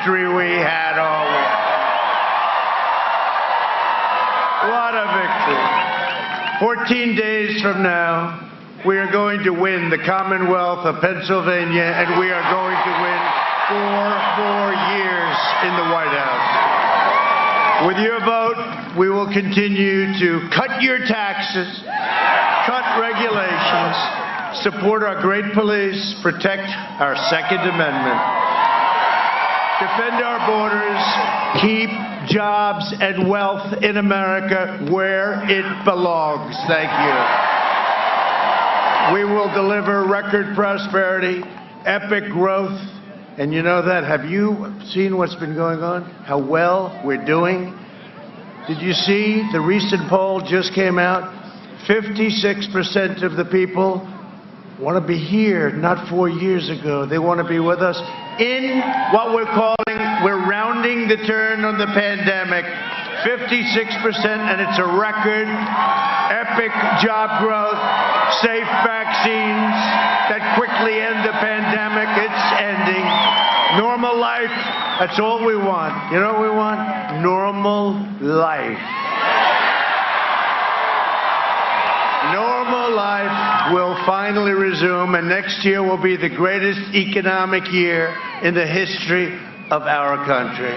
victory we had all week. What a victory. 14 days from now, we are going to win the Commonwealth of Pennsylvania, and we are going to win 4 more years in the White House. With your vote, we will continue to cut your taxes, cut regulations, support our great police, protect our Second Amendment, defend our borders, keep jobs and wealth in America where it belongs. Thank you. We will deliver record prosperity, epic growth, and you know that. Have you seen what's been going on? How well we're doing? Did you see the recent poll just came out? 56% of the people want to be here, not 4 years ago. They want to be with us in what we're rounding the turn on the pandemic. 56%, and it's a record. Epic job growth, safe vaccines that quickly end the pandemic. It's ending. Normal life, that's all we want. You know what we want? Normal life. Normal life will finally resume, and next year will be the greatest economic year in the history of our country.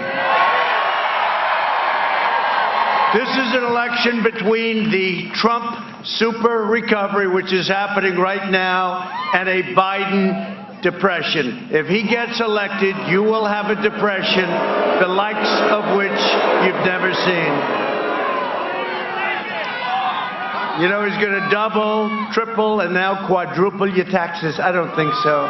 This is an election between the Trump super recovery, which is happening right now, and a Biden depression. If he gets elected, you will have a depression, the likes of which you've never seen. You know, he's going to double, triple, and now quadruple your taxes. I don't think so.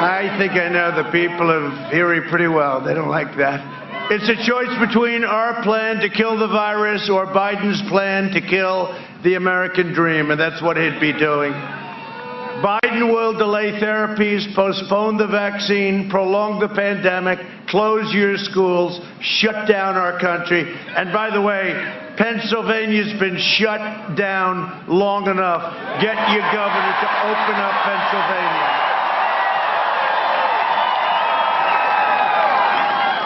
I think I know the people of Erie pretty well. They don't like that. It's a choice between our plan to kill the virus or Biden's plan to kill the American dream, and that's what he'd be doing. Biden will delay therapies, postpone the vaccine, prolong the pandemic, close your schools, shut down our country. And by the way, Pennsylvania's been shut down long enough. Get your governor to open up Pennsylvania.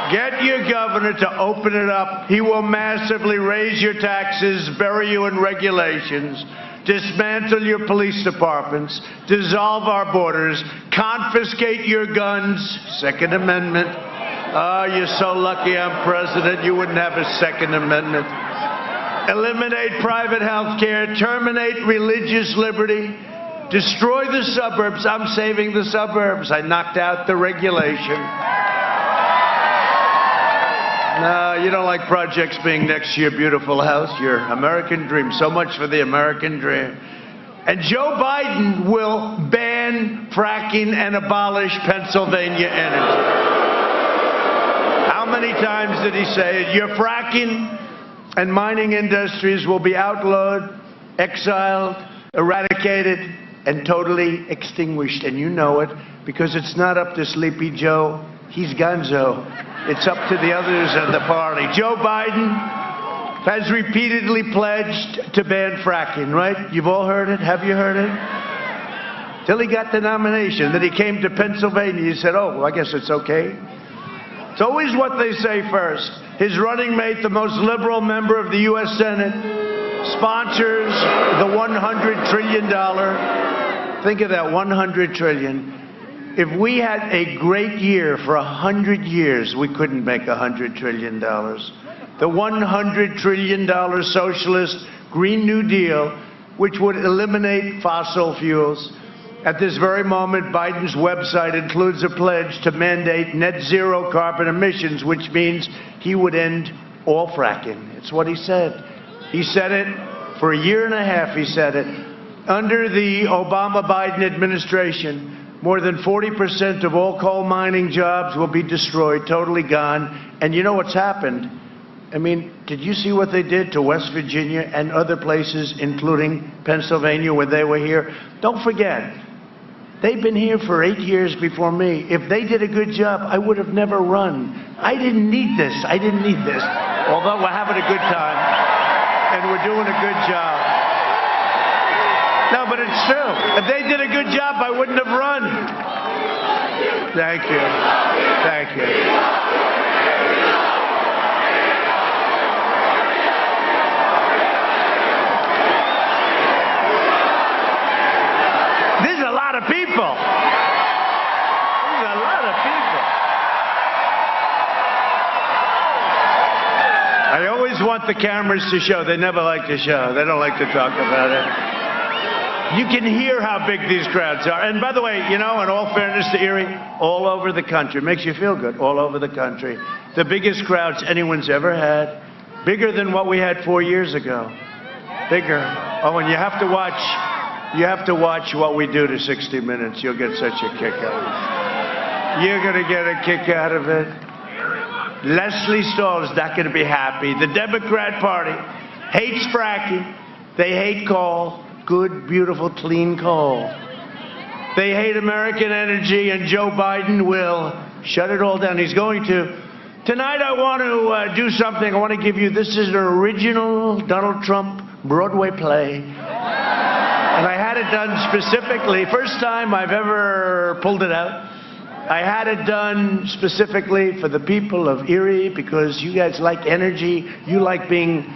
Get your governor to open it up. He will massively raise your taxes, bury you in regulations, dismantle your police departments, dissolve our borders, confiscate your guns, Second Amendment. Oh, you're so lucky I'm president, you wouldn't have a Second Amendment. Eliminate private health care, terminate religious liberty, destroy the suburbs. I'm saving the suburbs. I knocked out the regulation. No, you don't like projects being next to your beautiful house, your American dream. So much for the American dream. And Joe Biden will ban fracking and abolish Pennsylvania energy. How many times did he say it? Your fracking and mining industries will be outlawed, exiled, eradicated, and totally extinguished. And you know it, because it's not up to Sleepy Joe. He's gonzo. It's up to the others in the party. Joe Biden has repeatedly pledged to ban fracking, right? You've all heard it. Have you heard it? Till he got the nomination. Then he came to Pennsylvania. He said, oh, well, I guess it's okay. It's always what they say first. His running mate, the most liberal member of the U.S. Senate, sponsors the $100 trillion. Think of that, $100 trillion. If we had a great year for 100 years, we couldn't make $100 trillion. The $100 trillion socialist Green New Deal, which would eliminate fossil fuels. At this very moment, Biden's website includes a pledge to mandate net zero carbon emissions, which means he would end all fracking. It's what he said. He said it for a year and a half, he said it. Under the Obama-Biden administration, more than 40% of all coal mining jobs will be destroyed, totally gone. And you know what's happened? I mean, did you see what they did to West Virginia and other places, including Pennsylvania, when they were here? Don't forget, they've been here for 8 years before me. If they did a good job, I would have never run. I didn't need this. I didn't need this. Although we're having a good time, and we're doing a good job. No, but it's true. If they did a good job, I wouldn't have run. Thank you. Thank you. There's a lot of people. There's a lot of people. I always want the cameras to show. They never like to show. They don't like to talk about it. You can hear how big these crowds are. And by the way, you know, in all fairness to Erie, all over the country, it makes you feel good, all over the country, the biggest crowds anyone's ever had, bigger than what we had 4 years ago. Bigger. Oh, and you have to watch what we do to 60 Minutes. You'll get such a kick out of it. You're going to get a kick out of it. Leslie Stahl is not going to be happy. The Democrat Party hates fracking. They hate coal. Good, beautiful, clean coal. They hate American energy, and Joe Biden will shut it all down. He's going to. Tonight I want to do something. I want to give you, this is an original Donald Trump Broadway play. And I had it done specifically, first time I've ever pulled it out. I had it done specifically for the people of Erie because you guys like energy. You like being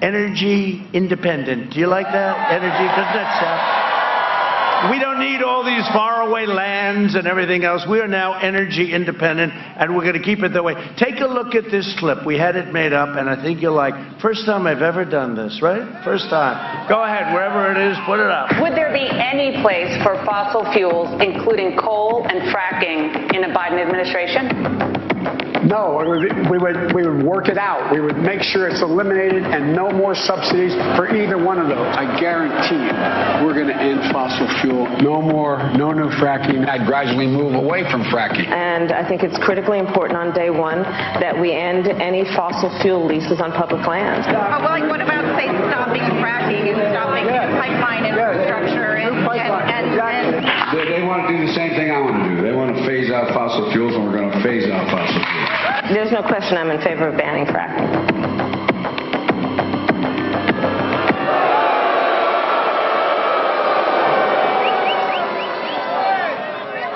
energy independent. Do you like that? Energy, doesn't that sound? We don't need all these faraway lands and everything else. We are now energy independent, and we're going to keep it that way. Take a look at this clip. We had it made up, and I think you'll like. First time I've ever done this, right? First time. Go ahead, wherever it is, put it up. Would there be any place for fossil fuels, including coal and fracking, in a Biden administration? No, we would work it out. We would make sure it's eliminated and no more subsidies for either one of those. I guarantee you, we're going to end fossil fuel. No more, no new fracking. I'd gradually move away from fracking. And I think it's critically important on day one that we end any fossil fuel leases on public lands. Well, like, what about, say, stopping fracking and stopping pipeline infrastructure and They want to do the same thing I want to do. They want to phase out fossil fuels, and we're going to phase out fossil fuels. There's no question I'm in favor of banning fracking.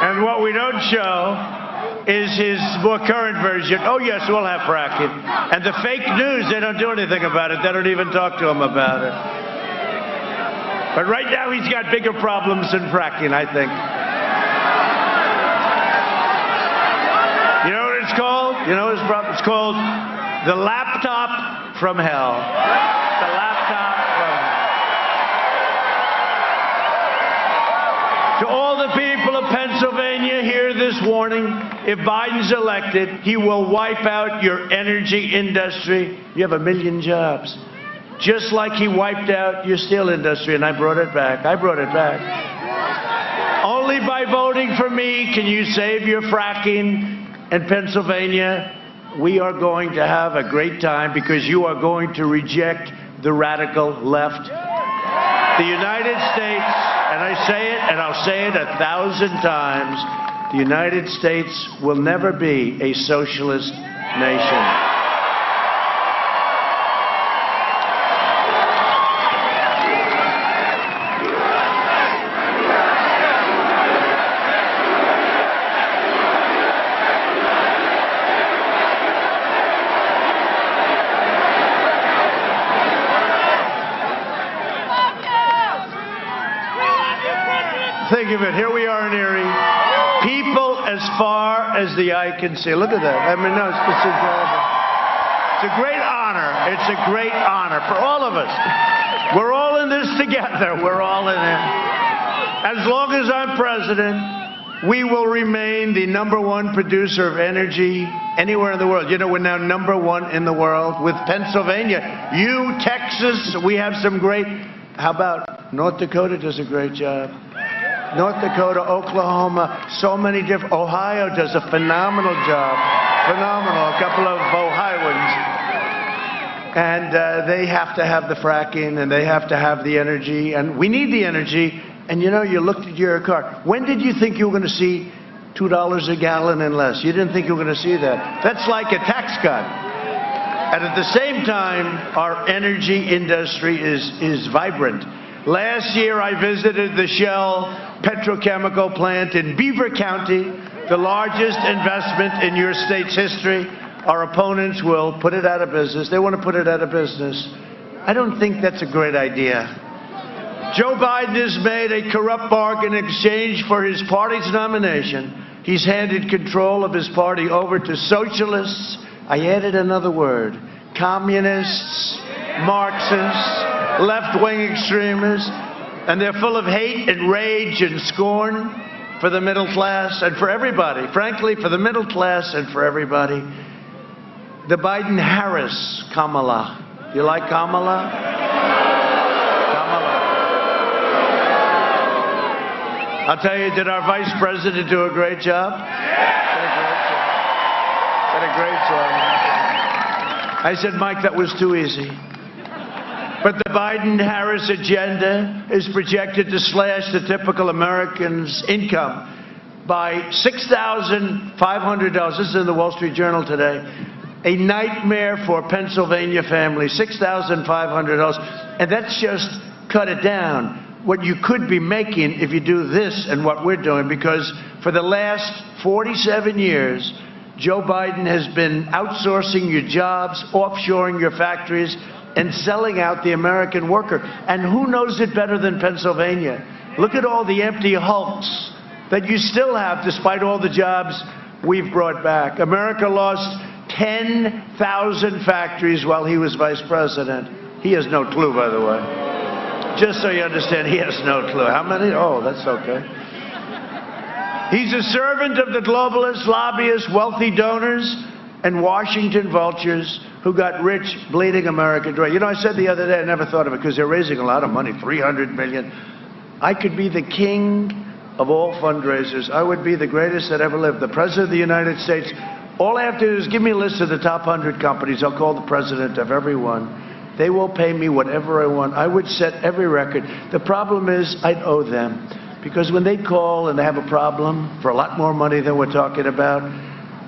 And what we don't show is his more current version. Oh, yes, we'll have fracking. And the fake news, they don't do anything about it. They don't even talk to him about it. But right now, he's got bigger problems than fracking, I think. You know what it's called? You know what it's called? The laptop from hell. The laptop from hell. To all the people of Pennsylvania, hear this warning. If Biden's elected, he will wipe out your energy industry. You have 1 million jobs. Just like he wiped out your steel industry, and I brought it back. I brought it back. Only by voting for me can you save your fracking in Pennsylvania. We are going to have a great time because you are going to reject the radical left. The United States, and I say it, and I'll say it 1,000 times, the United States will never be a socialist nation. Think of it. Here we are in Erie. People as far as the eye can see. Look at that. I mean, no, it's incredible. It's a great honor. It's a great honor for all of us. We're all in this together. We're all in it. As long as I'm president, we will remain the #1 producer of energy anywhere in the world. You know, we're now #1 in the world with Pennsylvania. You, Texas, we have some great. How about North Dakota does a great job. North Dakota, Oklahoma, so many different. Ohio does a phenomenal job. Phenomenal. A couple of Ohioans. And they have to have the fracking, and they have to have the energy. And we need the energy. And you know, you looked at your car. When did you think you were going to see $2 a gallon and less? You didn't think you were going to see that. That's like a tax cut. And at the same time, our energy industry is vibrant. Last year, I visited the Shell petrochemical plant in Beaver County, the largest investment in your state's history. Our opponents will put it out of business. They want to put it out of business. I don't think that's a great idea. Joe Biden has made a corrupt bargain in exchange for his party's nomination. He's handed control of his party over to socialists. I added another word: communists, Marxists, left-wing extremists, and they're full of hate and rage and scorn for the middle class and for everybody. Frankly, for the middle class and for everybody. The Biden-Harris Kamala. You like Kamala? Kamala. I'll tell you, did our vice president do a great job? Did a great job. I said, Mike, that was too easy. But the Biden-Harris agenda is projected to slash the typical American's income by $6,500. This is in the Wall Street Journal today. A nightmare for Pennsylvania families, $6,500. And that's just cut it down. What you could be making if you do this and what we're doing, because for the last 47 years, Joe Biden has been outsourcing your jobs, offshoring your factories, and selling out the American worker. And who knows it better than Pennsylvania? Look at all the empty hulks that you still have despite all the jobs we've brought back. America lost 10,000 factories while he was vice president. He has no clue, by the way. Just so you understand, he has no clue. How many? Oh, that's okay. He's a servant of the globalists, lobbyists, wealthy donors, and Washington vultures who got rich bleeding America dry. You know, I said the other day, I never thought of it because they're raising a lot of money, $300 million. I could be the king of all fundraisers. I would be the greatest that ever lived. The President of the United States. All I have to do is give me a list of the top 100 companies. I'll call the president of every one. They will pay me whatever I want. I would set every record. The problem is I'd owe them. Because when they call and they have a problem for a lot more money than we're talking about,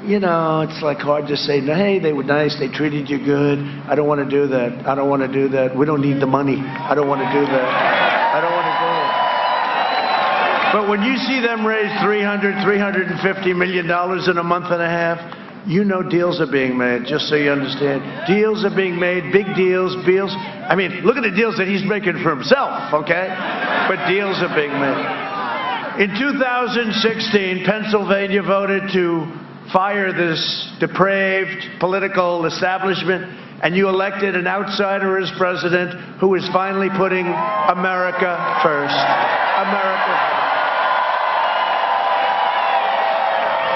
you know, it's like hard to say, no, hey, they were nice, they treated you good. I don't want to do that. I don't want to do that. We don't need the money. I don't want to do that. I don't want to do it. But when you see them raise $350 million in a month and a half, you know deals are being made, just so you understand. Deals are being made, big deals, deals. I mean, look at the deals that he's making for himself, okay? But deals are being made. In 2016, Pennsylvania voted to fire this depraved political establishment, and you elected an outsider as president who is finally putting America first. America first.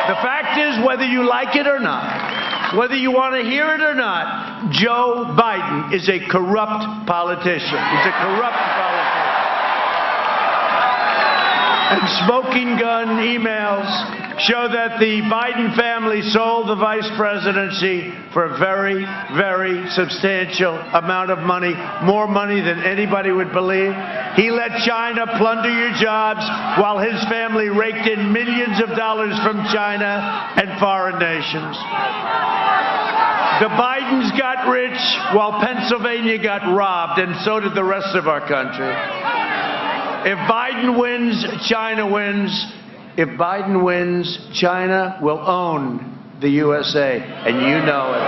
The fact is, whether you like it or not, whether you want to hear it or not, Joe Biden is a corrupt politician. He's a corrupt politician. And smoking gun emails show that the Biden family sold the vice presidency for a very, very substantial amount of money, more money than anybody would believe. He let China plunder your jobs while his family raked in millions of dollars from China and foreign nations. The Bidens got rich while Pennsylvania got robbed, and so did the rest of our country. If Biden wins, China wins. If Biden wins, China will own the USA, and you know it.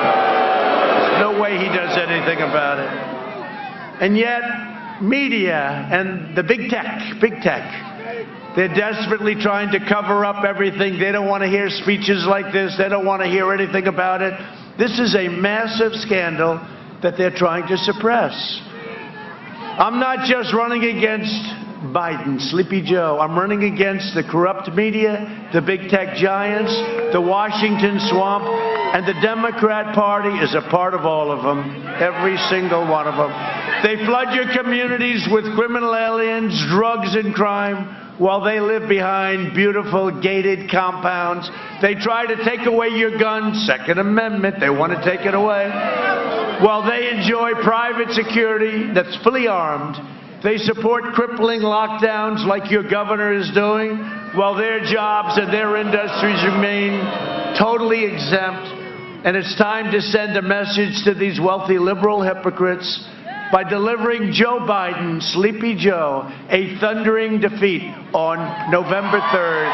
There's no way he does anything about it. And yet, media and the big tech, they're desperately trying to cover up everything. They don't want to hear speeches like this. They don't want to hear anything about it. This is a massive scandal that they're trying to suppress. I'm not just running against Biden, Sleepy Joe. I'm running against the corrupt media, the big tech giants, the Washington swamp, and the Democrat Party is a part of all of them, every single one of them. They flood your communities with criminal aliens, drugs, and crime while they live behind beautiful gated compounds. They try to take away your guns, Second Amendment, they want to take it away, while they enjoy private security that's fully armed. They support crippling lockdowns like your governor is doing, while their jobs and their industries remain totally exempt. And it's time to send a message to these wealthy liberal hypocrites by delivering Joe Biden, Sleepy Joe, a thundering defeat on November 3rd.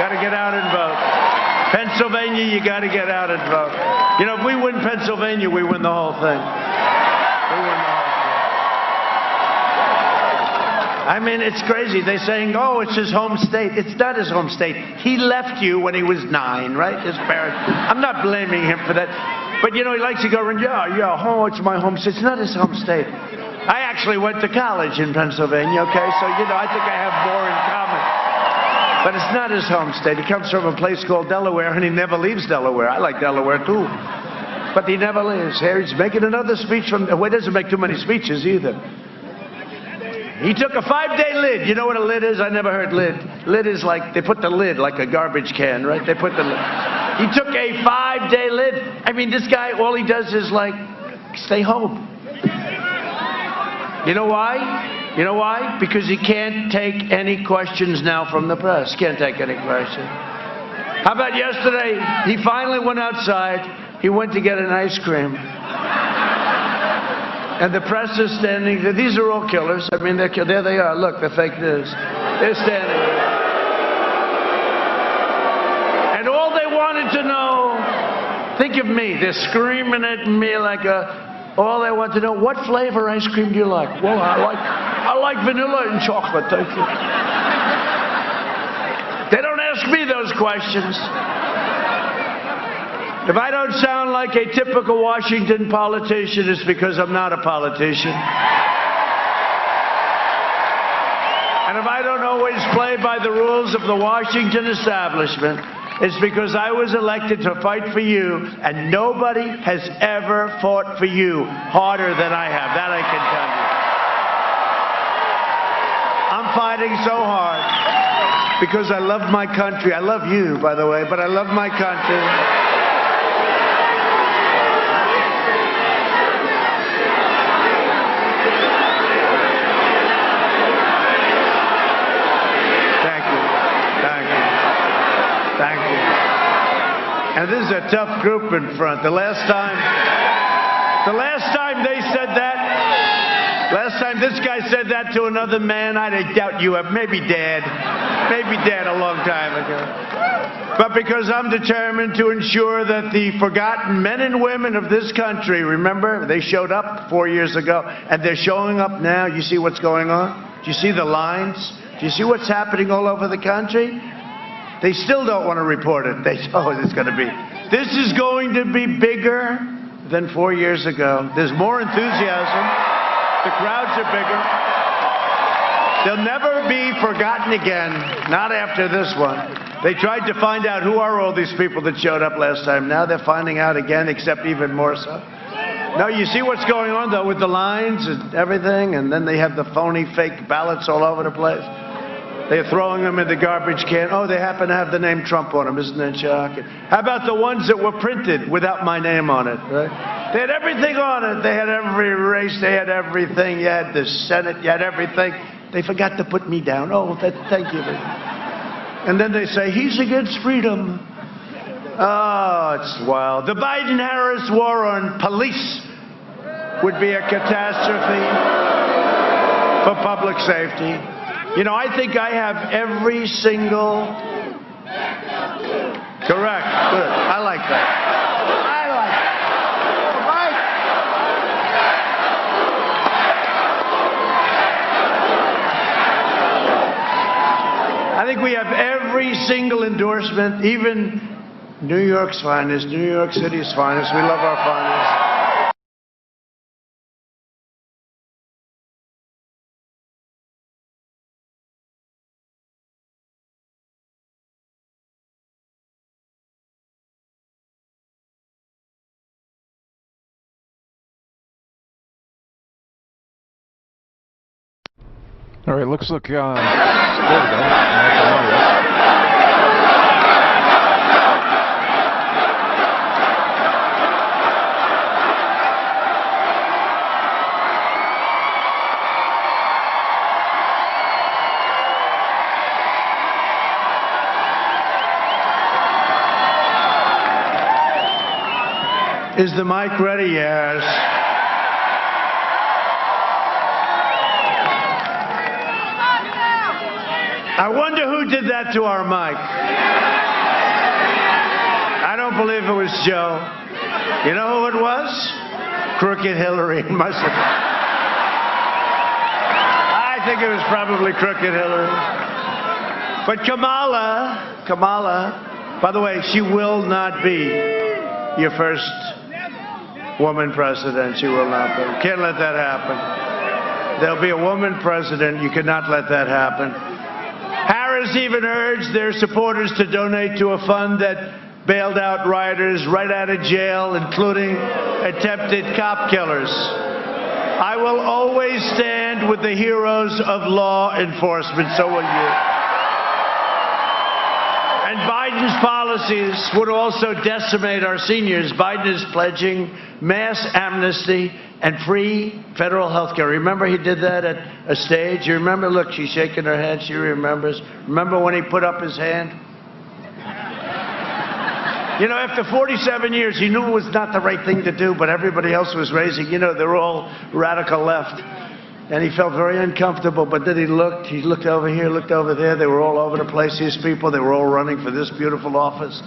Got to get out and vote. Pennsylvania, you got to get out and vote. You know, if we win Pennsylvania, we win the whole thing. We win the whole thing. I mean, it's crazy. They're saying, oh, it's his home state. It's not his home state. He left you when he was 9, right? His parents. I'm not blaming him for that. But, you know, he likes to go around, oh, it's my home state. It's not his home state. I actually went to college in Pennsylvania, okay? So, you know, I think I have more in common. But it's not his home state. He comes from a place called Delaware, and he never leaves Delaware. I like Delaware, too. But he never leaves. Here he's making another speech from... Well, he doesn't make too many speeches, either. He took a 5-day lid. You know what a lid is? I never heard lid. Lid is like, they put the lid like a garbage can, right? They put the lid. He took a 5-day lid. I mean, this guy, all he does is like, stay home. You know why? You know why? Because he can't take any questions now from the press. Can't take any questions. How about yesterday? He finally went outside. He went to get an ice cream. And the press is standing there. These are all killers. I mean, there they are. Look, the fake news. They're standing there. And all they wanted to know, think of me. They're screaming at me like a... All they want to know, what flavor ice cream do you like? Well, I like vanilla and chocolate, thank you. They don't ask me those questions. If I don't sound like a typical Washington politician, it's because I'm not a politician. And if I don't always play by the rules of the Washington establishment, it's because I was elected to fight for you, and nobody has ever fought for you harder than I have. That I can tell you. I'm fighting so hard because I love my country. I love you, by the way, but I love my country. And this is a tough group in front. The last time they said that, last time this guy said that to another man, I doubt you have. Maybe dead a long time ago. But because I'm determined to ensure that the forgotten men and women of this country, remember, they showed up 4 years ago, and they're showing up now. You see what's going on? Do you see the lines? Do you see what's happening all over the country? They still don't want to report it. This is going to be bigger than 4 years ago. There's more enthusiasm. The crowds are bigger. They'll never be forgotten again, not after this one. They tried to find out who are all these people that showed up last time. Now they're finding out again, except even more so. Now you see what's going on, though, with the lines and everything, and then they have the phony fake ballots all over the place. They're throwing them in the garbage can. Oh, they happen to have the name Trump on them. Isn't that shocking? How about the ones that were printed without my name on it? Right? They had everything on it. They had every race. They had everything. You had the Senate. You had everything. They forgot to put me down. Oh, thank you. And then they say, he's against freedom. Oh, it's wild. The Biden-Harris war on police would be a catastrophe for public safety. You know, I think I have every single... Correct. Good. I like that. I think we have every single endorsement, even New York's finest, New York City's finest. We love our finest. All right, looks like, there we go. Is the mic ready? Yes. I wonder who did that to our Mike. I don't believe it was Joe. You know who it was? Crooked Hillary. Must have been. I think it was probably Crooked Hillary. But Kamala, by the way, she will not be your first woman president. She will not be. Can't let that happen. There'll be a woman president. You cannot let that happen. Harris even urged their supporters to donate to a fund that bailed out rioters right out of jail, including attempted cop killers. I will always stand with the heroes of law enforcement. So will you. And Biden's policies would also decimate our seniors. Biden is pledging mass amnesty and free federal health care. Remember he did that at a stage? You remember? Look, she's shaking her head. She remembers. Remember when he put up his hand? You know, after 47 years, he knew it was not the right thing to do, but everybody else was raising, you know, they're all radical left. And he felt very uncomfortable, but then he looked over here, looked over there. They were all over the place, these people. They were all running for this beautiful office.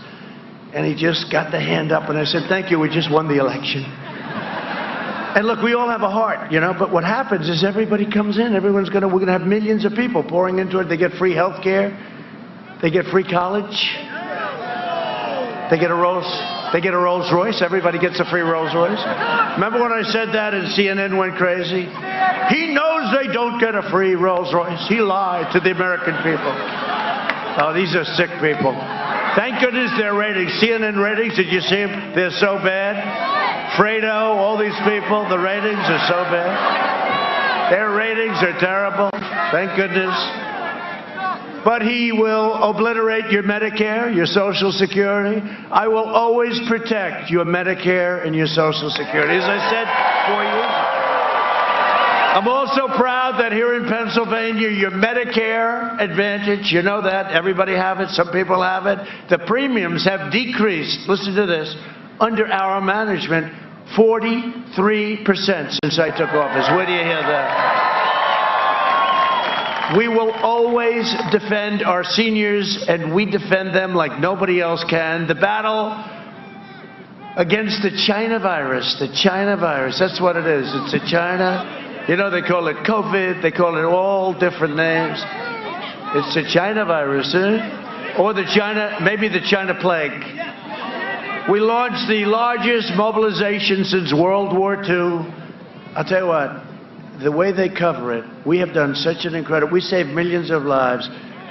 And he just got the hand up, and I said, thank you, we just won the election. And look, we all have a heart, you know, but what happens is everybody comes in. We're going to have millions of people pouring into it. They get free health care. They get free college. They get a Rolls Royce. Everybody gets a free Rolls Royce. Remember when I said that and CNN went crazy? He knows they don't get a free Rolls Royce. He lied to the American people. Oh, these are sick people. Thank goodness their ratings. CNN ratings, did you see them? They're so bad. Fredo, all these people, the ratings are so bad. Their ratings are terrible. Thank goodness. But he will obliterate your Medicare, your Social Security. I will always protect your Medicare and your Social Security. As I said 4 years ago. I'm also proud that here in Pennsylvania, your Medicare Advantage, you know that, everybody have it, some people have it. The premiums have decreased, listen to this, under our management, 43% since I took office. Where do you hear that? We will always defend our seniors, and we defend them like nobody else can. The battle against the China virus, that's what it is. It's a China, you know, they call it COVID, they call it all different names. It's the China virus, or maybe the China plague. We launched the largest mobilization since World War II. I'll tell you what. The way they cover it, we have done such an incredible, we saved millions of lives.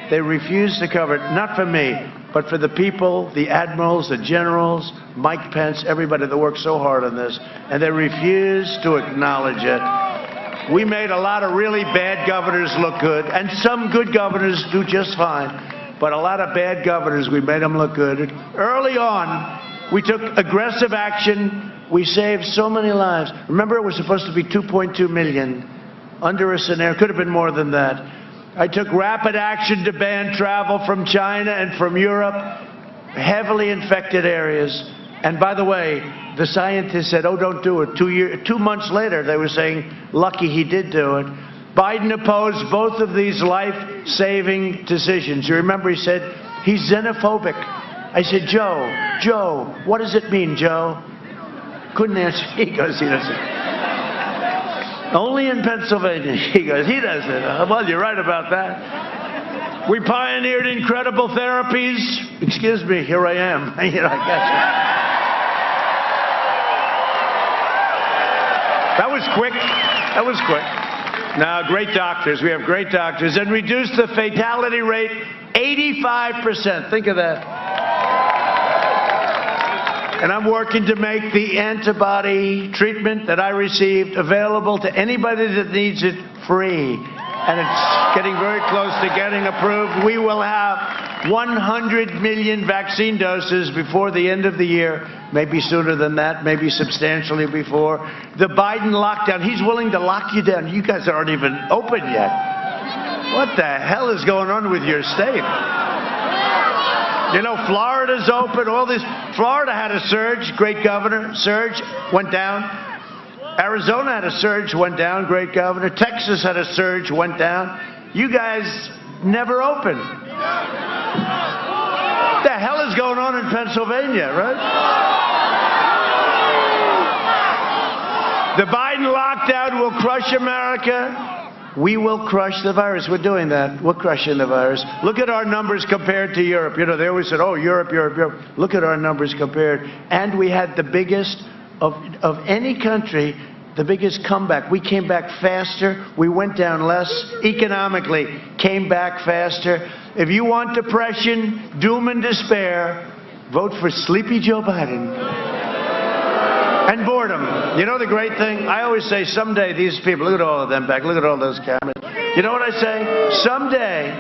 They refuse to cover it, not for me, but for the people, the admirals, the generals, Mike Pence, everybody that worked so hard on this, and they refuse to acknowledge it. We made a lot of really bad governors look good, and some good governors do just fine, but a lot of bad governors, we made them look good. Early on, we took aggressive action. We saved so many lives. Remember, it was supposed to be 2.2 million under a scenario. Could have been more than that. I took rapid action to ban travel from China and from Europe, heavily infected areas. And by the way, the scientists said, oh, don't do it. 2 months later, they were saying, lucky he did do it. Biden opposed both of these life-saving decisions. You remember he said, he's xenophobic. I said, Joe, what does it mean, Joe? Couldn't answer. He goes, he doesn't. Only in Pennsylvania. He goes, he doesn't. Well, you're right about that. We pioneered incredible therapies. Excuse me, here I am. You know, I got you. That was quick. That was quick. Now, great doctors. We have great doctors. And reduced the fatality rate 85%. Think of that. And I'm working to make the antibody treatment that I received available to anybody that needs it free. And it's getting very close to getting approved. We will have 100 million vaccine doses before the end of the year, maybe sooner than that, maybe substantially before. The Biden lockdown, he's willing to lock you down. You guys aren't even open yet. What the hell is going on with your state? You know, Florida's open, all this. Florida had a surge, great governor, surge, went down. Arizona had a surge, went down, great governor. Texas had a surge, went down. You guys never opened. The hell is going on in Pennsylvania, right? The Biden lockdown will crush America. We will crush the virus. We're doing that. We're crushing the virus. Look at our numbers compared to Europe. You know, they always said, oh, Europe, Europe, Europe. Look at our numbers compared. And we had the biggest of any country, the biggest comeback. We came back faster. We went down less economically, came back faster. If you want depression, doom and despair, vote for Sleepy Joe Biden. And boredom. You know the great thing? I always say someday these people, look at all of them back, look at all those cameras. You know what I say? Someday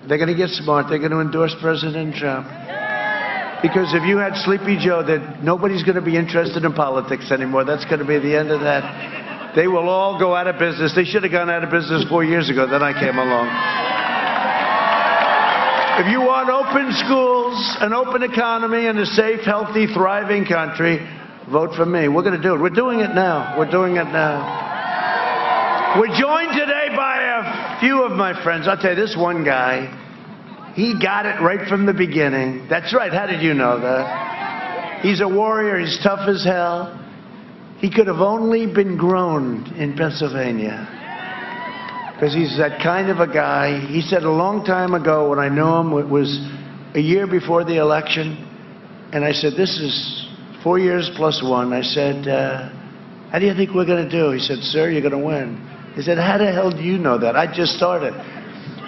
they're going to get smart. They're going to endorse President Trump. Because if you had Sleepy Joe, that nobody's going to be interested in politics anymore. That's going to be the end of that. They will all go out of business. They should have gone out of business 4 years ago. Then I came along. If you want open schools, an open economy, and a safe, healthy, thriving country, vote for me. We're going to do it. We're doing it now. We're doing it now. We're joined today by a few of my friends. I'll tell you, this one guy, he got it right from the beginning. That's right. How did you know that? He's a warrior. He's tough as hell. He could have only been grown in Pennsylvania because he's that kind of a guy. He said a long time ago when I knew him, it was a year before the election, and I said, this is 4 years plus one. I said, how do you think we're going to do? He said, sir, you're going to win. He said, how the hell do you know that? I just started.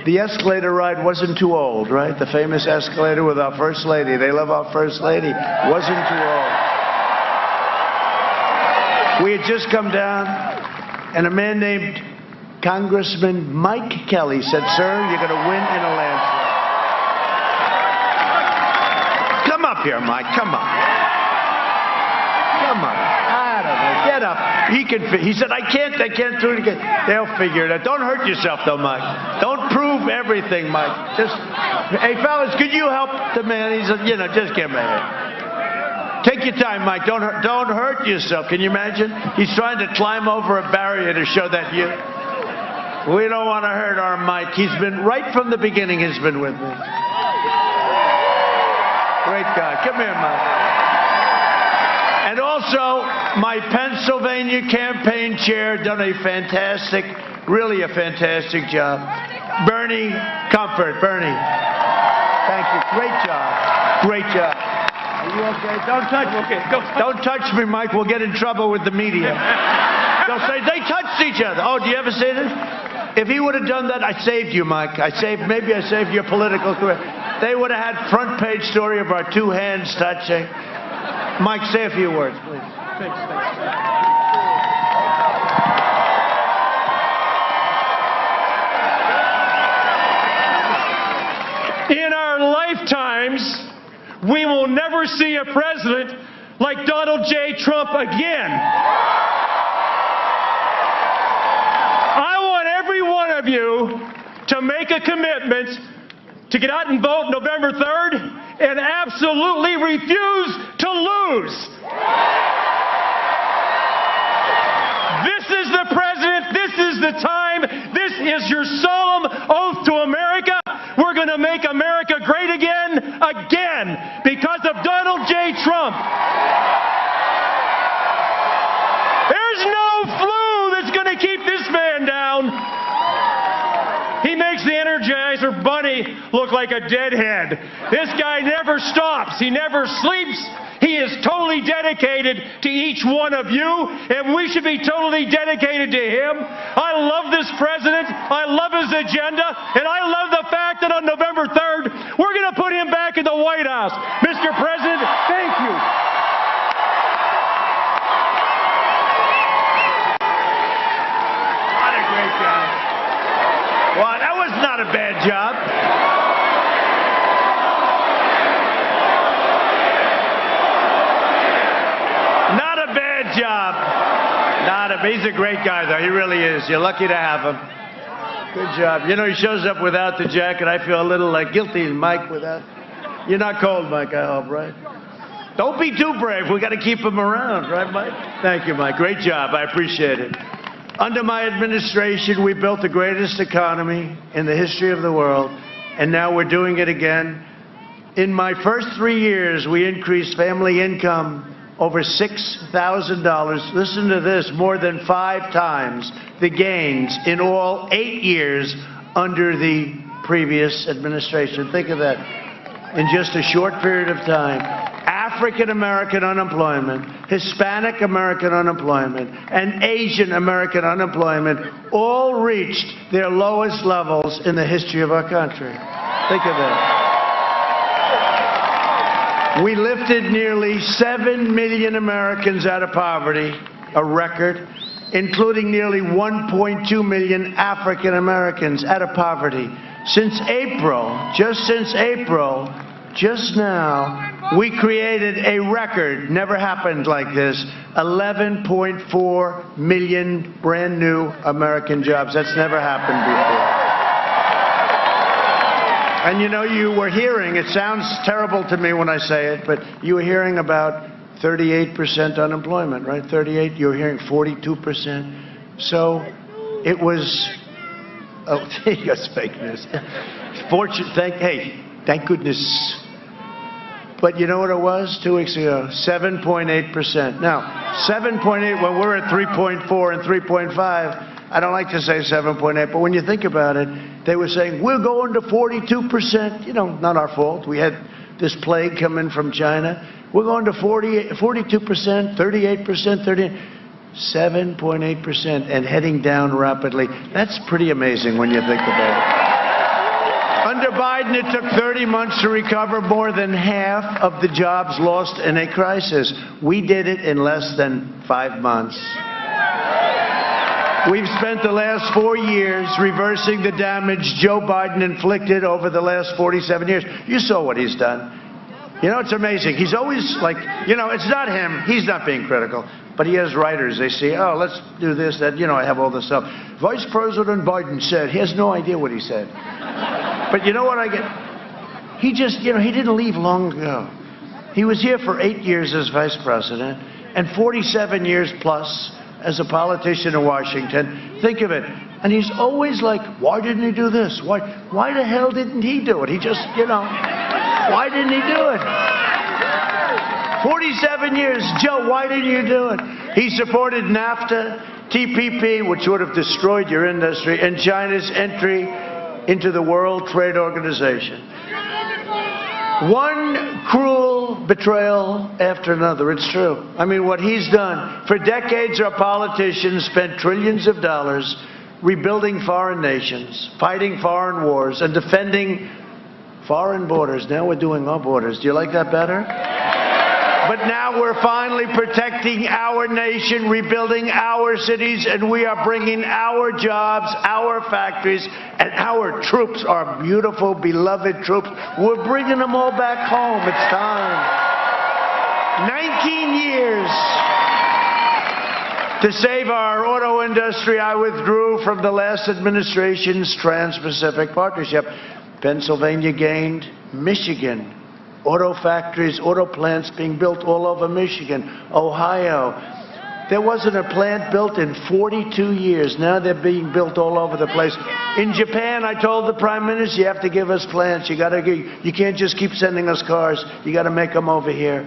The escalator ride wasn't too old, right? The famous escalator with our First Lady. They love our First Lady. Wasn't too old. We had just come down, and a man named Congressman Mike Kelly said, sir, you're going to win in a landslide. Come up here, Mike. Come on. Come on. I don't know. Get up. He said, I can't do it again. They'll figure it out. Don't hurt yourself, though, Mike. Don't prove everything, Mike. Just, hey, fellas, could you help the man? He's, just give him a hand. Take your time, Mike. Don't hurt yourself. Can you imagine? He's trying to climb over a barrier to show that you. We don't want to hurt our Mike. He's been, right from the beginning, he's been with me. Great guy. Come here, Mike. And also, my Pennsylvania campaign chair done a fantastic, really a fantastic job. Bernie Comfort. Bernie. Thank you. Great job. Great job. Are you okay? Don't touch me, Mike. We'll get in trouble with the media. They'll say, they touched each other. Oh, do you ever say this? If he would have done that, I saved you, Mike. Maybe I saved your political career. They would have had front page story of our two hands touching. Mike, say a few words, please. Thanks. In our lifetimes, we will never see a president like Donald J. Trump again. I want every one of you to make a commitment to get out and vote November 3rd and absolutely refuse to lose. This is the president. This is the time. This is your solemn oath to America. We're going to make America great again, because of Donald J. Trump. There's no flu that's going to keep this man down. He makes the Energizer Bunny look like a deadhead. This guy never stops. He never sleeps. He is totally dedicated to each one of you, and we should be totally dedicated to him. I love this president. I love his agenda, and I love the fact that on November 3rd, we're going to put him back in the White House. Mr. President, thank you. What a great guy. Well, that was not a bad job. Not a bad job. He's a great guy, though. He really is. You're lucky to have him. Good job. You know, he shows up without the jacket. I feel a little guilty, Mike, without. You're not cold, Mike, I hope, right? Don't be too brave. We got to keep him around, right, Mike? Thank you, Mike. Great job. I appreciate it. Under my administration, we built the greatest economy in the history of the world, and now we're doing it again. In my first 3 years, we increased family income over $6,000. Listen to this, more than 5 times the gains in all 8 years under the previous administration. Think of that. In just a short period of time, African American unemployment, Hispanic American unemployment, and Asian American unemployment all reached their lowest levels in the history of our country. Think of that. We lifted nearly 7 million Americans out of poverty, a record, including nearly 1.2 million African Americans out of poverty. Since April, just now, we created a record, never happened like this, 11.4 million brand new American jobs. That's never happened before. And you know, you were hearing, it sounds terrible to me when I say it, but you were hearing about 38% unemployment, right? 38, you were hearing 42%. So it was, oh, that's fake news. Thank goodness. But you know what it was 2 weeks ago? 7.8%. Now, 7.8, when we're at 3.4 and 3.5, I don't like to say 7.8, but when you think about it, they were saying, we're going to 42%. You know, not our fault. We had this plague come in from China. We're going to 42%, 38%, 7.8%, and heading down rapidly. That's pretty amazing when you think about it. Under Biden, it took 30 months to recover more than half of the jobs lost in a crisis. We did it in less than 5 months. We've spent the last 4 years reversing the damage Joe Biden inflicted over the last 47 years. You saw what he's done. You know, it's amazing. He's always like, you know, it's not him. He's not being critical. But he has writers. They say, oh, let's do this, that. You know, I have all this stuff. Vice President Biden said. He has no idea what he said. But you know what I get? He just, you know, he didn't leave long ago. He was here for 8 years as vice president and 47 years plus as a politician in Washington. Think of it. And he's always like, why didn't he do this? Why the hell didn't he do it? He just, you know, why didn't he do it? 47 years. Joe, why didn't you do it? He supported NAFTA, TPP, which would have destroyed your industry, and China's entry into the World Trade Organization. One cruel betrayal after another. It's true. I mean, what he's done. For decades, our politicians spent trillions of dollars rebuilding foreign nations, fighting foreign wars, and defending foreign borders. Now we're doing our borders. Do you like that better? But now we're finally protecting our nation, rebuilding our cities, and we are bringing our jobs, our factories, and our troops, our beautiful, beloved troops. We're bringing them all back home. It's time. 19 years to save our auto industry. I withdrew from the last administration's Trans-Pacific Partnership. Pennsylvania gained. Michigan. Auto factories, auto plants being built all over Michigan, Ohio. There wasn't a plant built in 42 years. Now they're being built all over the place. In Japan, I told the Prime Minister, you have to give us plants. You can't just keep sending us cars. You got to make them over here.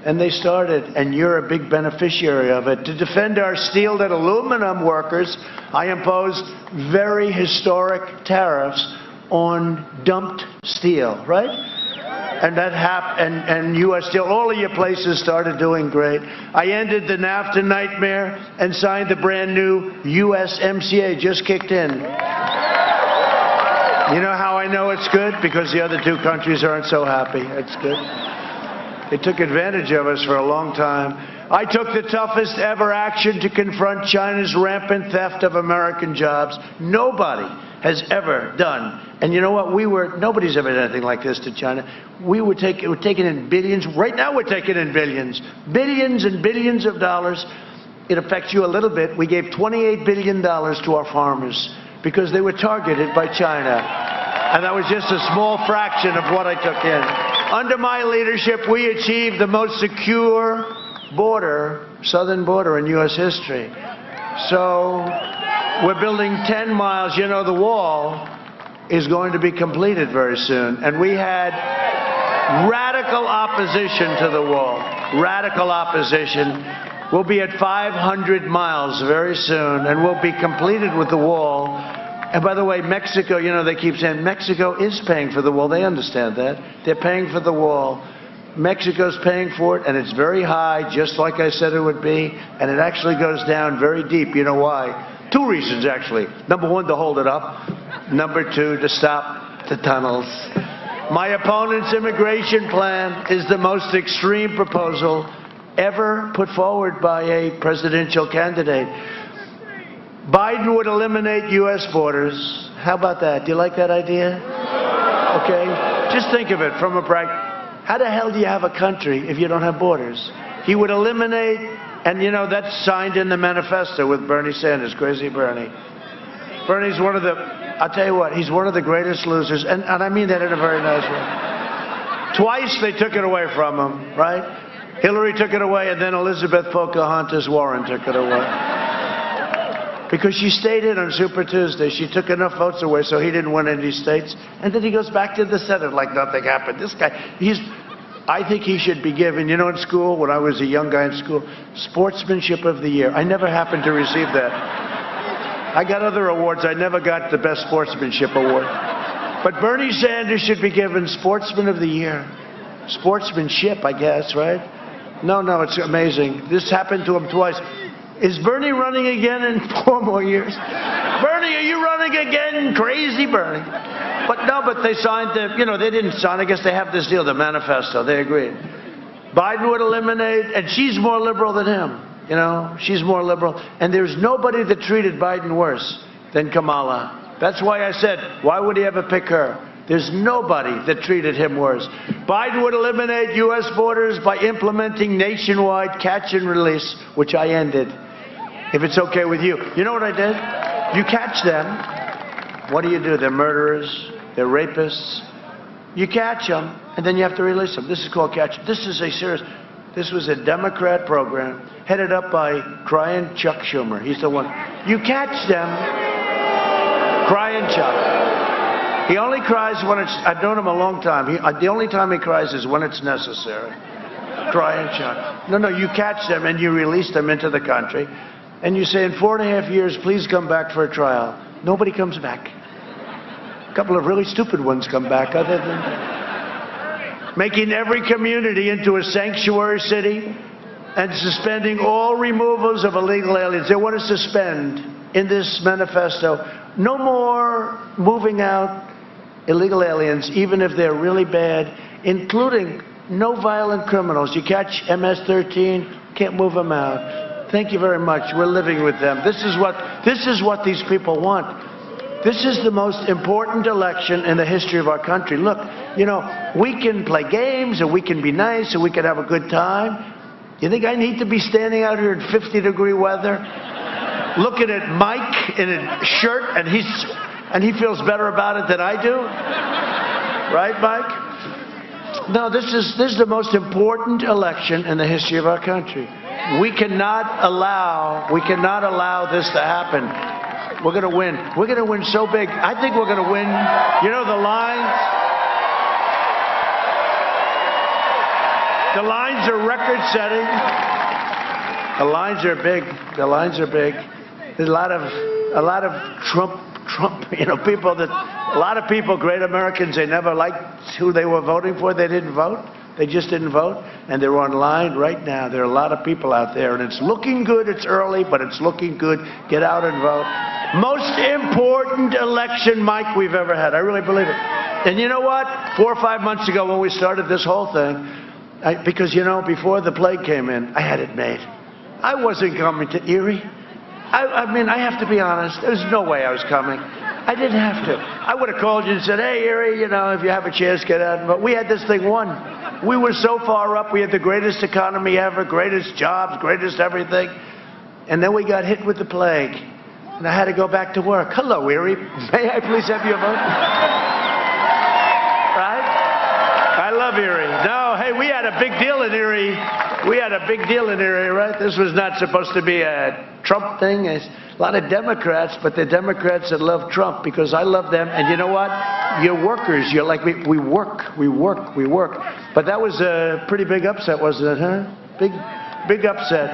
And they started, and you're a big beneficiary of it. To defend our steel and aluminum workers, I imposed very historic tariffs on dumped steel, right? And that happened, and U.S. Steel, all of your places started doing great. I ended the NAFTA nightmare and signed the brand new USMCA, just kicked in. You know how I know it's good? Because the other two countries aren't so happy. It's good. They took advantage of us for a long time. I took the toughest ever action to confront China's rampant theft of American jobs. Nobody has ever done. And you know what? Nobody's ever done anything like this to China. We're taking in billions. Right now we're taking in billions. Billions and billions of dollars. It affects you a little bit. We gave $28 billion to our farmers because they were targeted by China. And that was just a small fraction of what I took in. Under my leadership, we achieved the most secure border, southern border in U.S. history. So we're building 10 miles. You know, the wall is going to be completed very soon. And we had radical opposition to the wall. Radical opposition. We'll be at 500 miles very soon, and we'll be completed with the wall. And by the way, Mexico, you know, they keep saying Mexico is paying for the wall. They understand that. They're paying for the wall. Mexico's paying for it, and it's very high, just like I said it would be, and it actually goes down very deep. You know why? 2 reasons, actually. Number 1, to hold it up. Number 2, to stop the tunnels. My opponent's immigration plan is the most extreme proposal ever put forward by a presidential candidate. Biden would eliminate U.S. borders. How about that? Do you like that idea? Okay. Just think of it from a practical. How the hell do you have a country if you don't have borders? He would eliminate, and you know, that's signed in the manifesto with Bernie Sanders, crazy Bernie. Bernie's one of the, I'll tell you what, he's one of the greatest losers, and I mean that in a very nice way. Twice they took it away from him, right? Hillary took it away, and then Elizabeth Pocahontas Warren took it away. Because she stayed in on Super Tuesday. She took enough votes away so he didn't win any states. And then he goes back to the Senate like nothing happened. This guy, I think he should be given, you know, in school, when I was a young guy in school, Sportsmanship of the Year. I never happened to receive that. I got other awards. I never got the Best Sportsmanship Award. But Bernie Sanders should be given Sportsman of the Year. Sportsmanship, I guess, right? No, it's amazing. This happened to him twice. Is Bernie running again in 4 more years? Bernie, are you running again? Crazy Bernie. But they signed the, you know, they didn't sign. I guess they have this deal, the manifesto. They agreed. Biden would eliminate, and she's more liberal than him. You know, she's more liberal. And there's nobody that treated Biden worse than Kamala. That's why I said, why would he ever pick her? There's nobody that treated him worse. Biden would eliminate U.S. borders by implementing nationwide catch and release, which I ended. If it's okay with you. You know what I did? You catch them. What do? They're murderers. They're rapists. You catch them, and then you have to release them. This is called catch. This was a Democrat program headed up by crying Chuck Schumer. He's the one. You catch them, crying Chuck. He only cries when it's, I've known him a long time. The only time he cries is when it's necessary. Crying Chuck. No, you catch them and you release them into the country. And you say, in 4.5 years, please come back for a trial. Nobody comes back. A couple of really stupid ones come back, other than making every community into a sanctuary city and suspending all removals of illegal aliens. They want to suspend, in this manifesto, no more moving out illegal aliens, even if they're really bad, including no violent criminals. You catch MS-13, can't move them out. Thank you very much. We're living with them. This is what these people want. This is the most important election in the history of our country. Look, you know, we can play games, and we can be nice, and we can have a good time. You think I need to be standing out here in 50-degree weather, looking at Mike in a shirt, and he feels better about it than I do? Right, Mike? No, this is the most important election in the history of our country. We cannot allow this to happen. We're going to win. We're going to win so big. I think we're going to win. You know, the lines are record-setting. The lines are big. The lines are big. There's a lot of Trump, you know, a lot of people, great Americans, they never liked who they were voting for. They didn't vote. They just didn't vote, and they're online right now. There are a lot of people out there, and it's looking good. It's early, but it's looking good. Get out and vote. Most important election, Mike, we've ever had. I really believe it. And you know what? 4 or 5 months ago when we started this whole thing, because, you know, before the plague came in, I had it made. I wasn't coming to Erie. I mean, I have to be honest. There's no way I was coming. I didn't have to. I would have called you and said, hey, Erie, you know, if you have a chance, get out. But we had this thing won. We were so far up. We had the greatest economy ever, greatest jobs, greatest everything. And then we got hit with the plague. And I had to go back to work. Hello, Erie. May I please have your vote? Right? I love Erie. No, hey, we had a big deal in Erie. We had a big deal in Erie, right? This was not supposed to be a Trump thing. There's a lot of Democrats, but they're Democrats that love Trump because I love them. And you know what? You're workers. You're like me. We work. But that was a pretty big upset, wasn't it, huh? Big upset.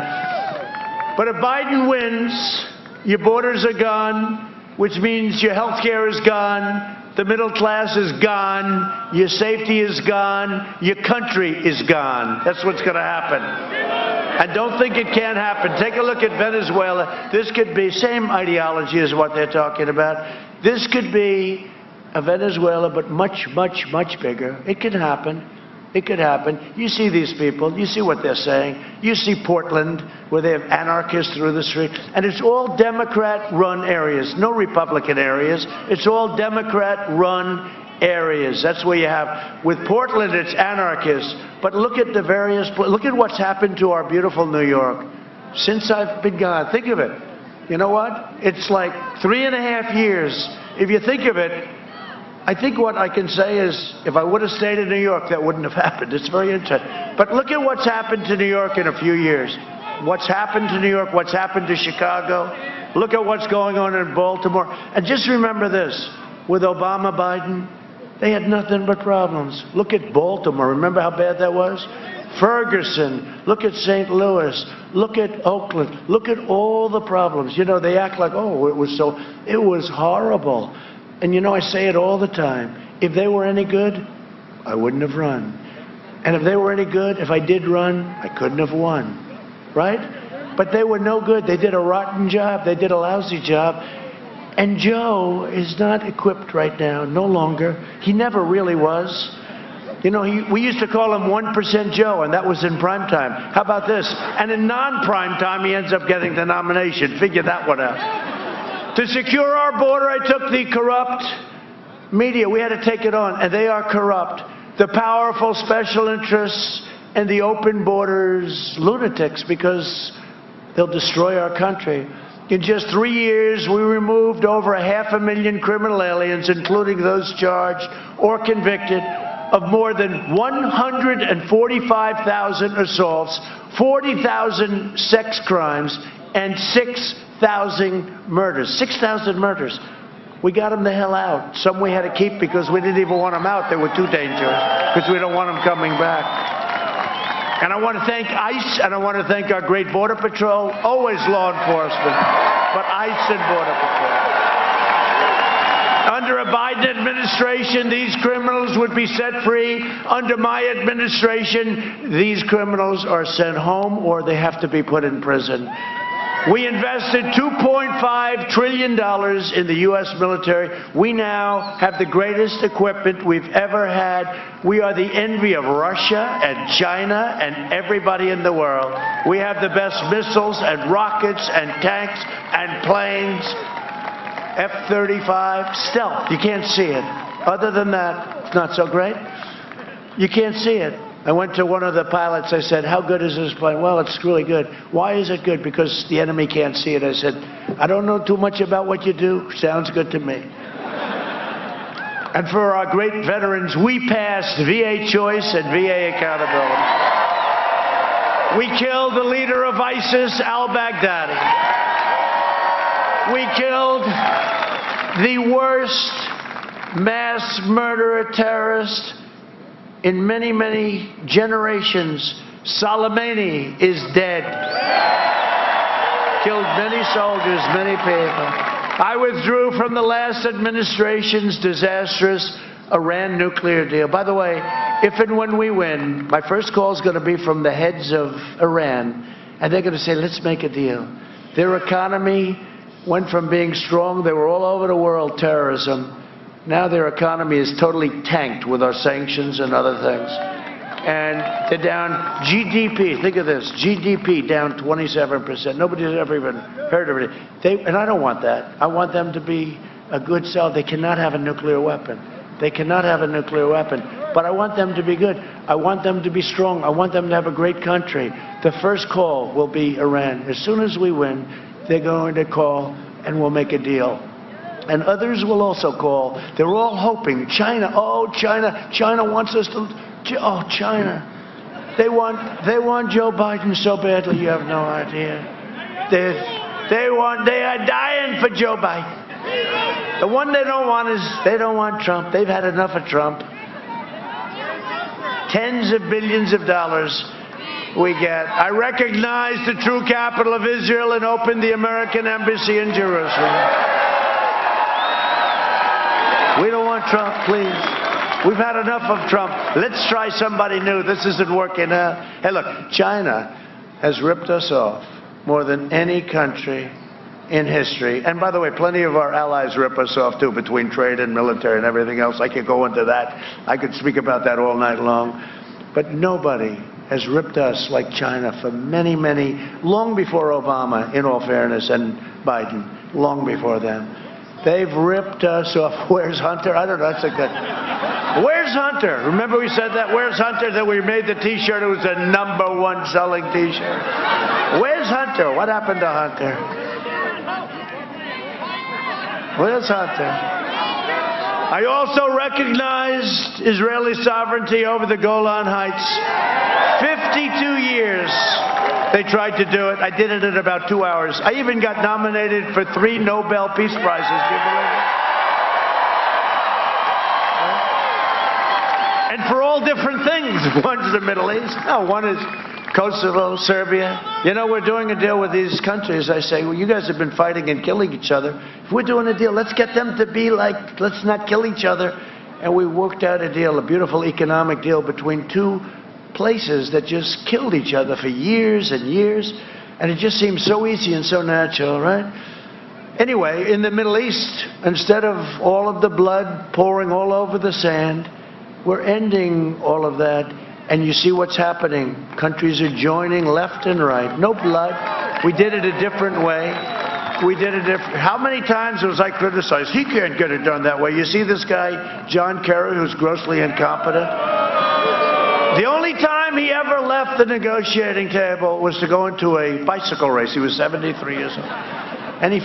But if Biden wins, your borders are gone, which means your health care is gone. The middle class is gone. Your safety is gone. Your country is gone. That's what's going to happen. And don't think it can't happen. Take a look at Venezuela. This could be same ideology as what they're talking about. This could be a Venezuela, but much, much, much bigger. It could happen. It could happen. You see these people. You see what they're saying. You see Portland, where they have anarchists through the street. And it's all Democrat-run areas, no Republican areas. It's all Democrat-run areas. That's where you have. With Portland, it's anarchists. But look at the various, look at what's happened to our beautiful New York since I've been gone. Think of it. You know what? It's like 3.5 years. If you think of it, I think what I can say is, if I would have stayed in New York, that wouldn't have happened. It's very interesting. But look at what's happened to New York in a few years. What's happened to New York, what's happened to Chicago. Look at what's going on in Baltimore. And just remember this, with Obama, Biden, they had nothing but problems. Look at Baltimore. Remember how bad that was? Ferguson. Look at St. Louis. Look at Oakland. Look at all the problems. You know, they act like, oh, it was horrible. And you know, I say it all the time. If they were any good, I wouldn't have run. And if they were any good, if I did run, I couldn't have won. Right? But they were no good. They did a rotten job. They did a lousy job. And Joe is not equipped right now, no longer. He never really was. You know, we used to call him 1% Joe, and that was in prime time. How about this? And in non-prime time, he ends up getting the nomination. Figure that one out. To secure our border, I took the corrupt media. We had to take it on, and they are corrupt. The powerful special interests and the open borders lunatics, because they'll destroy our country. In just 3 years, we removed over 500,000 criminal aliens, including those charged or convicted of more than 145,000 assaults, 40,000 sex crimes, and 6,000 murders. 6,000 murders. We got them the hell out. Some we had to keep because we didn't even want them out. They were too dangerous because we don't want them coming back. And I want to thank ICE, and I want to thank our great Border Patrol, always law enforcement, but ICE and Border Patrol. Under a Biden administration, these criminals would be set free. Under my administration, these criminals are sent home or they have to be put in prison. We invested $2.5 trillion in the U.S. military. We now have the greatest equipment we've ever had. We are the envy of Russia and China and everybody in the world. We have the best missiles and rockets and tanks and planes. F-35, stealth. You can't see it. Other than that, it's not so great. You can't see it. I went to one of the pilots. I said, how good is this plane? Well, it's really good. Why is it good? Because the enemy can't see it. I said, I don't know too much about what you do. Sounds good to me. And for our great veterans, we passed VA choice and VA accountability. We killed the leader of ISIS, al-Baghdadi. We killed the worst mass murderer terrorist in many, many generations. Soleimani is dead. Killed many soldiers, many people. I withdrew from the last administration's disastrous Iran nuclear deal. By the way, if and when we win, my first call is going to be from the heads of Iran, and they're going to say, let's make a deal. Their economy went from being strong, they were all over the world, terrorism. Now their economy is totally tanked with our sanctions and other things. And they're down GDP, think of this, GDP down 27%. Nobody's ever even heard of it. And I don't want that. I want them to be a good cell. They cannot have a nuclear weapon. They cannot have a nuclear weapon. But I want them to be good. I want them to be strong. I want them to have a great country. The first call will be Iran. As soon as we win, they're going to call and we'll make a deal. And others will also call. They're all hoping. China, oh, China wants us to, oh, China. They want Joe Biden so badly, you have no idea. They are dying for Joe Biden. The one they don't want is, they don't want Trump. They've had enough of Trump. Tens of billions of dollars we get. I recognize the true capital of Israel and opened the American embassy in Jerusalem. We don't want Trump, please. We've had enough of Trump. Let's try somebody new. This isn't working out. Hey, look, China has ripped us off more than any country in history. And by the way, plenty of our allies rip us off too, between trade and military and everything else. I could go into that. I could speak about that all night long. But nobody has ripped us like China for many, long before Obama, in all fairness, and Biden, long before them. They've ripped us off. Where's Hunter? I don't know. That's a good. Where's Hunter? Remember we said that? Where's Hunter? That we made the T-shirt. It was the #1 selling T-shirt. Where's Hunter? What happened to Hunter? Where's Hunter? I also recognized Israeli sovereignty over the Golan Heights. 52 years they tried to do it. I did it in about 2 hours. I even got nominated for 3 Nobel Peace Prizes. Do you believe it? And for all different things. One's the Middle East. No, one is Kosovo, Serbia. You know, we're doing a deal with these countries. I say, well, you guys have been fighting and killing each other. If we're doing a deal, let's get them to be like, let's not kill each other. And we worked out a deal, a beautiful economic deal between 2 places that just killed each other for years and years. And it just seems so easy and so natural, right? Anyway, in the Middle East, instead of all of the blood pouring all over the sand, we're ending all of that. And you see what's happening. Countries are joining left and right. No blood. We did it a different way. We did it different. How many times was I criticized? He can't get it done that way. You see this guy, John Kerry, who's grossly incompetent? The only time he ever left the negotiating table was to go into a bicycle race. He was 73 years old. And he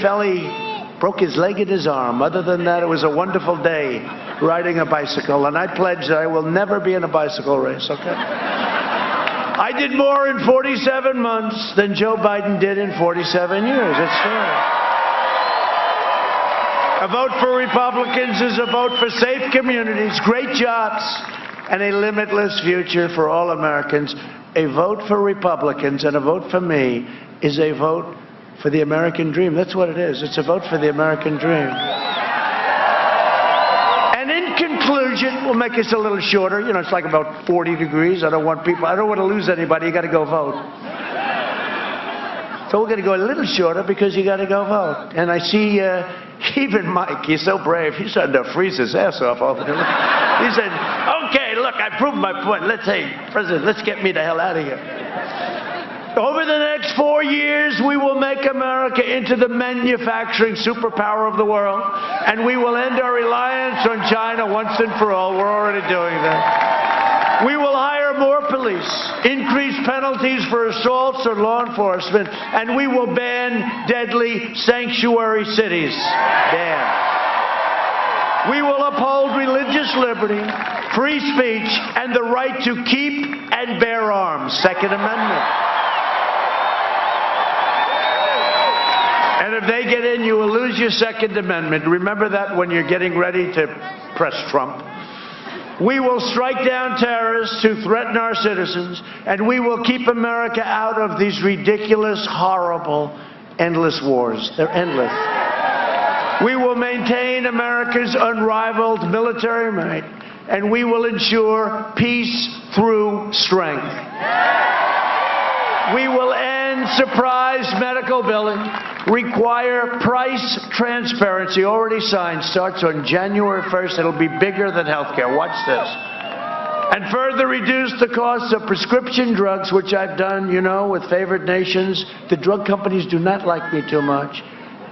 broke his leg and his arm. Other than that, it was a wonderful day riding a bicycle. And I pledge that I will never be in a bicycle race, okay? I did more in 47 months than Joe Biden did in 47 years. It's true. A vote for Republicans is a vote for safe communities, great jobs, and a limitless future for all Americans. A vote for Republicans and a vote for me is a vote for the American dream. That's what it is. It's a vote for the American dream. And in conclusion, we'll make this a little shorter. You know, it's like about 40 degrees. I don't want to lose anybody. You got to go vote. So we're going to go a little shorter because you got to go vote. And I see even Mike, he's so brave. He's starting to freeze his ass off over there. He said, okay, look, I proved my point. President, let's get me the hell out of here. Over the next 4 years, we will make America into the manufacturing superpower of the world, and we will end our reliance on China once and for all. We're already doing that. We will hire more police, increase penalties for assaults on law enforcement, and we will ban deadly sanctuary cities. We will uphold religious liberty, free speech, and the right to keep and bear arms. Second Amendment. And if they get in, you will lose your Second Amendment. Remember that when you're getting ready to press Trump. We will strike down terrorists who threaten our citizens, and we will keep America out of these ridiculous, horrible, endless wars. They're endless. We will maintain America's unrivaled military might, and we will ensure peace through strength. We will end surprise medical billing, require price transparency, already signed, starts on January 1st. It'll be bigger than health care. Watch this. And further reduce the cost of prescription drugs, which I've done, you know, with favored nations. The drug companies do not like me too much.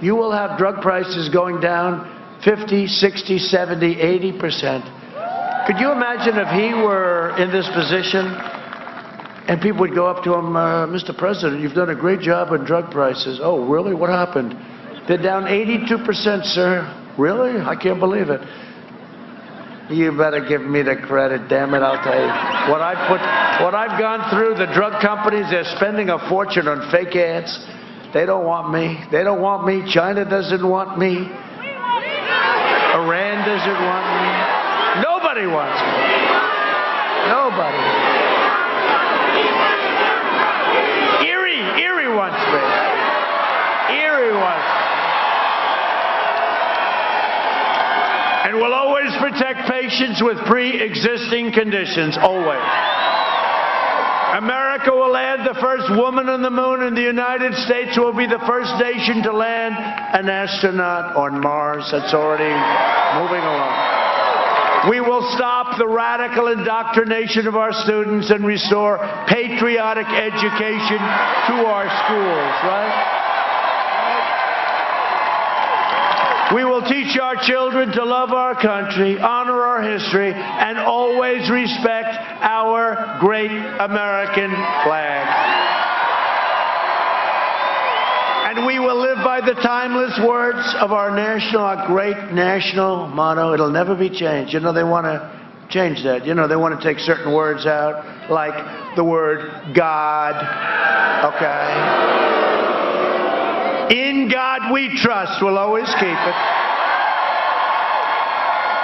You will have drug prices going down 50, 60, 70, 80%. Could you imagine if he were in this position and people would go up to him, Mr. President, you've done a great job on drug prices. Oh, really? What happened? They're down 82%, sir. Really? I can't believe it. You better give me the credit, damn it, I'll tell you. What I've gone through, the drug companies, they're spending a fortune on fake ads. They don't want me. They don't want me. China doesn't want me. Iran doesn't want me. Nobody wants me. Nobody. Erie wants me. Erie wants me. And we'll always protect patients with pre-existing conditions, always. America will land the first woman on the moon, and the United States will be the first nation to land an astronaut on Mars. That's already moving along. We will stop the radical indoctrination of our students and restore patriotic education to our schools, right? We will teach our children to love our country, honor our history, and always respect our great American flag. And we will live by the timeless words of our great national motto. It'll never be changed. You know, they want to change that. You know, they want to take certain words out, like the word God, okay? In God we trust. We'll always keep it.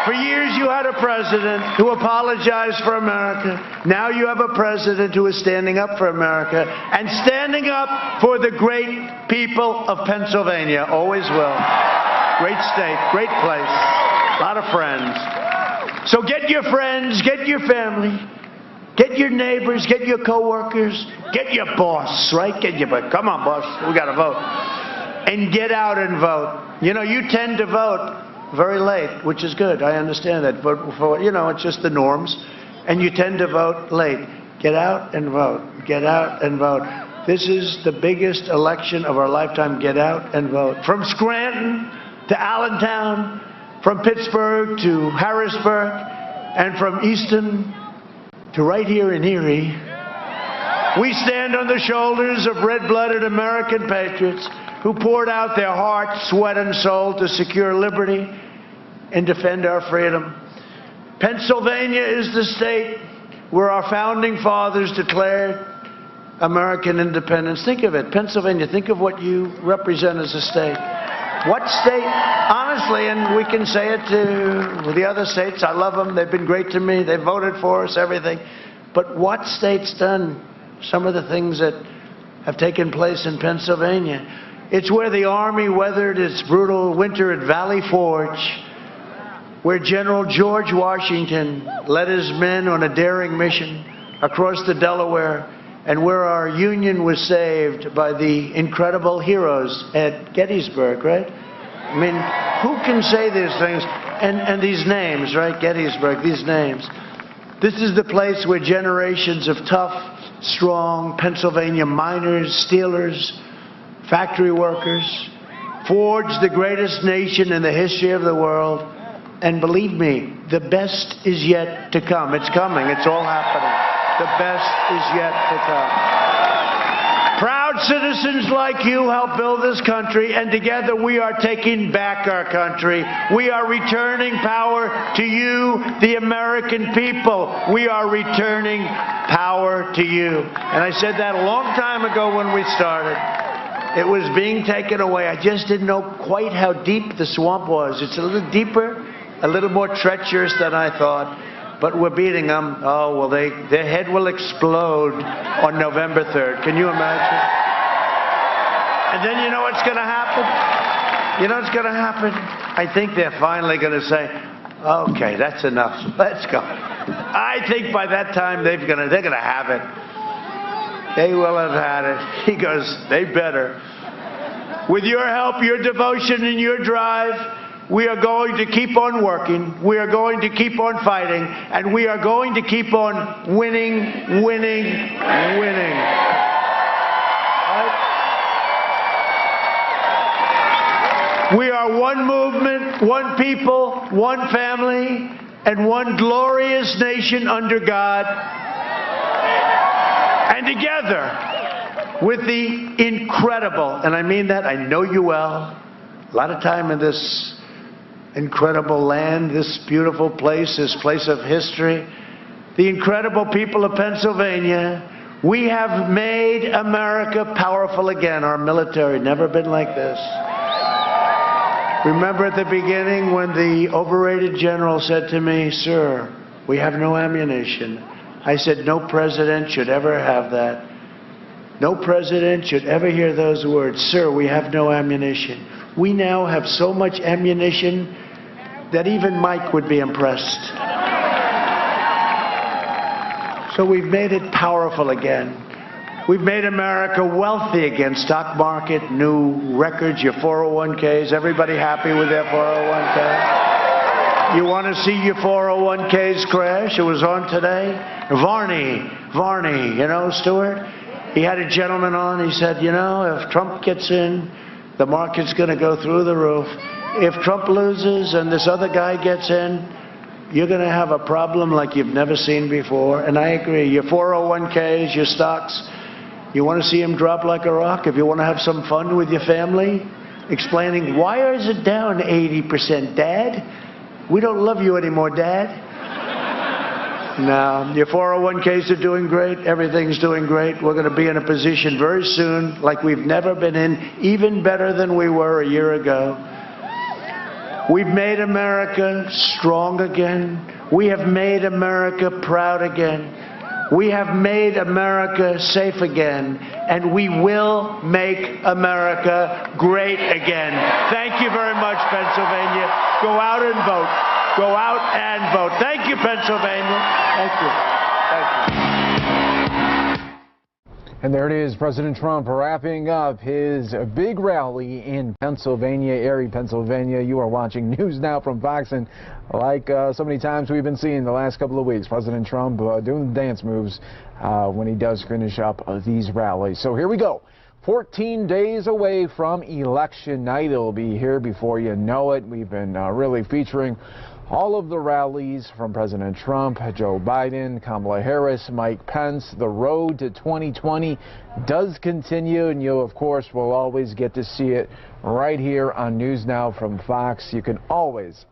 For years you had a president who apologized for America. Now you have a president who is standing up for America and standing up for the great people of Pennsylvania. Always will. Great state, great place, a lot of friends. So get your friends, get your family, get your neighbors, get your coworkers, get your boss, right? Come on, boss, we got to vote. And get out and vote. You know, you tend to vote very late, which is good. I understand that. But, it's just the norms. And you tend to vote late. Get out and vote. Get out and vote. This is the biggest election of our lifetime. Get out and vote. From Scranton to Allentown, from Pittsburgh to Harrisburg, and from Easton to right here in Erie, we stand on the shoulders of red-blooded American patriots who poured out their heart, sweat, and soul to secure liberty and defend our freedom. Pennsylvania is the state where our founding fathers declared American independence. Think of it, Pennsylvania. Think of what you represent as a state. What state, honestly, and we can say it to the other states, I love them, they've been great to me, they voted for us, everything. But what state's done some of the things that have taken place in Pennsylvania? It's where the Army weathered its brutal winter at Valley Forge, where General George Washington led his men on a daring mission across the Delaware, and where our Union was saved by the incredible heroes at Gettysburg, right? I mean, who can say these things? And these names, right? Gettysburg, these names. This is the place where generations of tough, strong Pennsylvania miners, steelers, factory workers forged the greatest nation in the history of the world. And believe me, the best is yet to come. It's coming. It's all happening. The best is yet to come. Proud citizens like you help build this country, and together we are taking back our country. We are returning power to you, the American people. We are returning power to you. And I said that a long time ago when we started. It was being taken away. I just didn't know quite how deep the swamp was. It's a little deeper, a little more treacherous than I thought. But we're beating them. Oh, well, their head will explode on November 3rd. Can you imagine? And then you know what's going to happen? You know what's going to happen? I think they're finally going to say, okay, that's enough. Let's go. I think by that time they're going to have it. They will have had it. He goes, they better. With your help, your devotion, and your drive, we are going to keep on working. We are going to keep on fighting. And we are going to keep on winning, winning, winning. Right? We are one movement, one people, one family, and one glorious nation under God. And together, with the incredible, and I mean that, I know you well, a lot of time in this incredible land, this beautiful place, this place of history, the incredible people of Pennsylvania, We have made America powerful again. Our military never been like this. Remember at the beginning when the overrated general said to me, "Sir, we have no ammunition." I said, "No president should ever have that. No president should ever hear those words. Sir, we have no ammunition." We now have so much ammunition that even Mike would be impressed. So we've made it powerful again. We've made America wealthy again. Stock market, new records, your 401ks. Everybody happy with their 401k? You want to see your 401ks crash? It was on today. Varney, you know, Stuart? He had a gentleman on. He said, you know, if Trump gets in, the market's going to go through the roof. If Trump loses and this other guy gets in, you're going to have a problem like you've never seen before. And I agree. Your 401ks, your stocks, you want to see them drop like a rock? If you want to have some fun with your family, explaining, why is it down 80%, Dad? We don't love you anymore, Dad. No, your 401ks are doing great. Everything's doing great. We're going to be in a position very soon like we've never been in, even better than we were a year ago. We've made America strong again. We have made America proud again. We have made America safe again. And we will make America great again. Thank you very much, Pennsylvania. Go out and vote. Go out and vote. Thank you, Pennsylvania. Thank you. Thank you. And there it is, President Trump wrapping up his big rally in Pennsylvania, Erie, Pennsylvania. You are watching News Now from Fox, and like so many times we've been seeing the last couple of weeks, President Trump doing the dance moves when he does finish up these rallies. So here we go. 14 days away from election night. It'll be here before you know it. We've been really featuring all of the rallies from President Trump, Joe Biden, Kamala Harris, Mike Pence. The road to 2020 does continue, and you, of course, will always get to see it right here on News Now from Fox. You can always